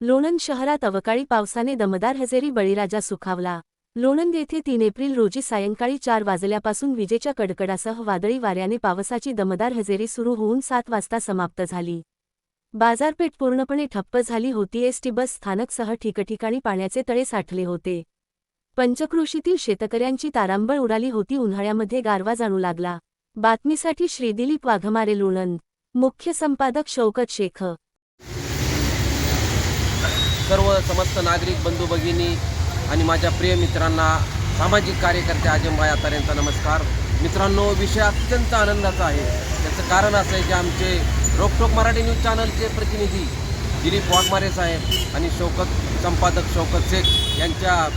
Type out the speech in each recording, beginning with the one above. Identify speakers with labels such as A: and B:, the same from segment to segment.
A: लोणंद शहरात अवकाळी पावसाने दमदार हजेरी बळीराजा सुखावला। लोणंद येथे 3 एप्रिल रोजी सायंकाळी 4 वाजल्यापासून विजेच्या कडकडासह वादळी वाऱ्याने पावसाची दमदार हजेरी सुरू होऊन 7 वाजता समाप्त झाली। बाजारपेठ पूर्णपणे ठप्प झाली होती। एसटी बस स्थानकसह ठिकठिकाणी पाण्याचे तळे साठले होते। पंचक्रोशीतील शेतकऱ्यांची तारांबळ उडाली होती। उन्हाळ्यामध्ये गारवा जाणू लागला। बातमीसाठी श्रीदिलीप वाघमारे, लोणंद। मुख्य संपादक शौकत शेख।
B: सर्व समस्त नागरिक बंधू भगिनी आणि माझ्या प्रिय मित्रांना, सामाजिक कार्यकर्ते अजयभाई आतार यांचा नमस्कार। मित्रांनो, विषय अत्यंत आनंदाचा आहे। त्याचं कारण असं आहे की आमचे रोकटोक मराठी न्यूज चॅनलचे प्रतिनिधी दिलीप वाघमारे साहेब आणि संपादक शौकत शेख यांच्या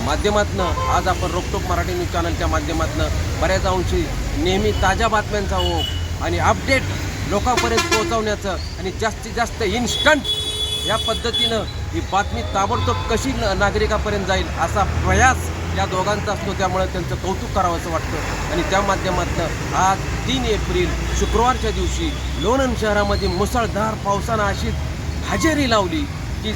B: माध्यमातून आज आपण रोकटोक मराठी न्यूज चॅनलच्या माध्यमातून बऱ्याच अंशी नेहमी ताज्या बातम्यांचा ओघ आणि अपडेट लोकांपर्यंत पोहोचवण्याचं आणि जास्तीत जास्त इन्स्टंट या पद्धतीनं ही बातमी ताबडतोब कशी नागरिकापर्यंत जाईल असा प्रयास या दोघांचा असतो। त्यामुळे त्यांचं कौतुक करावं असं वाटतं। आणि त्या माध्यमातून आज 3 एप्रिल शुक्रवारच्या दिवशी लोणंद शहरामध्ये मुसळधार पावसानं अशी हजेरी लावली की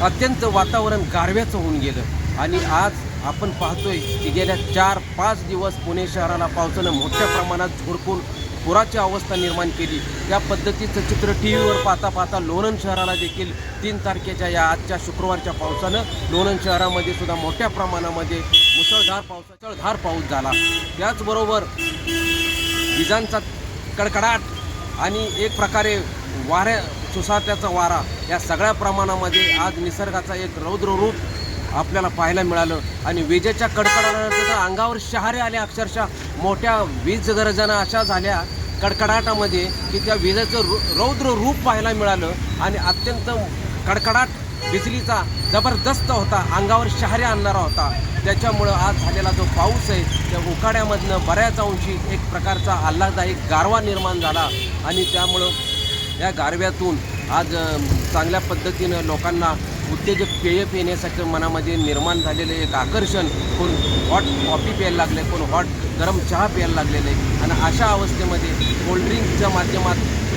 B: अत्यंत वातावरण गारव्याचं होऊन गेलं। आणि आज आपण पाहतोय की गेल्या 4-5 दिवस पुणे शहराला पावसानं मोठ्या प्रमाणात झोडपून पुराची अवस्था निर्माण केली। त्या पद्धतीचं चित्र टीव्हीवर पाहता पाहता लोणंद शहराला देखील 3 तारखेच्या या आजच्या शुक्रवारच्या पावसानं लोणंद शहरामध्ये सुद्धा मोठ्या प्रमाणामध्ये मुसळधार पाऊस झाला। त्याचबरोबर विजांचा कडकडाट आणि एक प्रकारे सुसाट्याचा वारा या सगळ्या प्रमाणामध्ये आज निसर्गाचा एक रौद्र रूप आपल्याला पाहायला मिळालं। आणि विजेच्या कडकडाटानं अंगावर शहारे आले। अक्षरशः मोठ्या वीज गर्जना अशा झाल्या कडकडाटामध्ये की त्या विजेचं रौद्र रूप पाहायला मिळालं आणि अत्यंत कडकडाट बिजलीचा जबरदस्त होता, अंगावर शहारे आणणारा होता। त्याच्यामुळं आज झालेला जो पाऊस आहे त्या उकाड्यामधनं बऱ्याच अंशी एक प्रकारचा आल्हाददायक गारवा निर्माण झाला। आणि त्यामुळं या गारव्यातून आज चांगल्या पद्धतीनं लोकांना उत्तेजक पेय पिण्यासाठी मनामध्ये निर्माण झालेलं एक आकर्षण, कोण हॉट कॉफी प्यायला लागले, कोण हॉट गरम चहा प्यायला लागलेले। आणि अशा अवस्थेमध्ये कोल्ड्रिंकच्या माध्यमात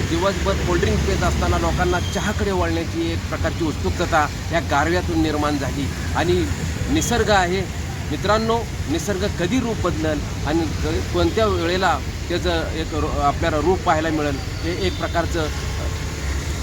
B: दिवसभर कोल्ड्रिंक पित असताना लोकांना चहाकडे वळण्याची एक प्रकारची उत्सुकता या गारव्यातून निर्माण झाली। आणि निसर्ग आहे मित्रांनो, निसर्ग कधी रूप बदलेल आणि कोणत्या वेळेला त्याचं एक आपल्याला रूप पाहायला मिळेल हे एक प्रकारचं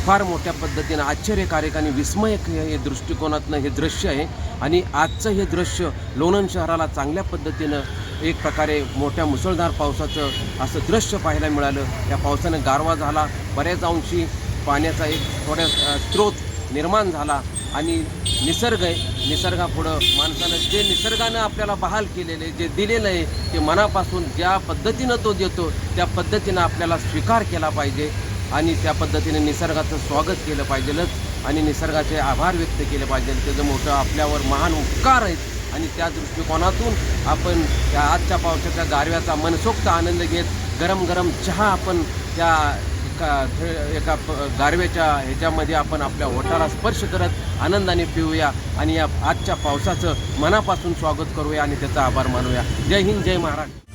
B: फार मोठ्या पद्धतीनं आश्चर्यकारक आणि विस्मयक हे दृष्टिकोनातनं हे दृश्य आहे। आणि आजचं हे दृश्य लोणंद शहराला चांगल्या पद्धतीनं एक प्रकारे मोठ्या मुसळधार पावसाचं असं दृश्य पाहायला मिळालं। या पावसानं गारवा झाला, बऱ्याच अंशी पाण्याचा एक थोड्या स्रोत निर्माण झाला। आणि निसर्ग आहे, निसर्गापुढं माणसानं जे निसर्गानं आपल्याला बहाल केलेलं आहे, जे दिलेलं आहे ते मनापासून ज्या पद्धतीनं तो देतो त्या पद्धतीनं आपल्याला स्वीकार केला पाहिजे आणि त्या पद्धतीने निसर्गाचं स्वागत केलं पाहिजेलच आणि निसर्गाचे आभार व्यक्त केले पाहिजे। त्याचं मोठं आपल्यावर महान उपकार आहेत आणि त्या दृष्टिकोनातून आपण त्या आजच्या पावसाच्या गारव्याचा मनसोक्त आनंद घेत गरम गरम चहा आपण त्या एका गारव्याच्या ह्याच्यामध्ये आपण आपल्या ओठाला स्पर्श करत आनंदाने पिऊया आणि या आजच्या पावसाचं मनापासून स्वागत करूया आणि त्याचा आभार मानूया। जय हिंद, जय महाराष्ट्र।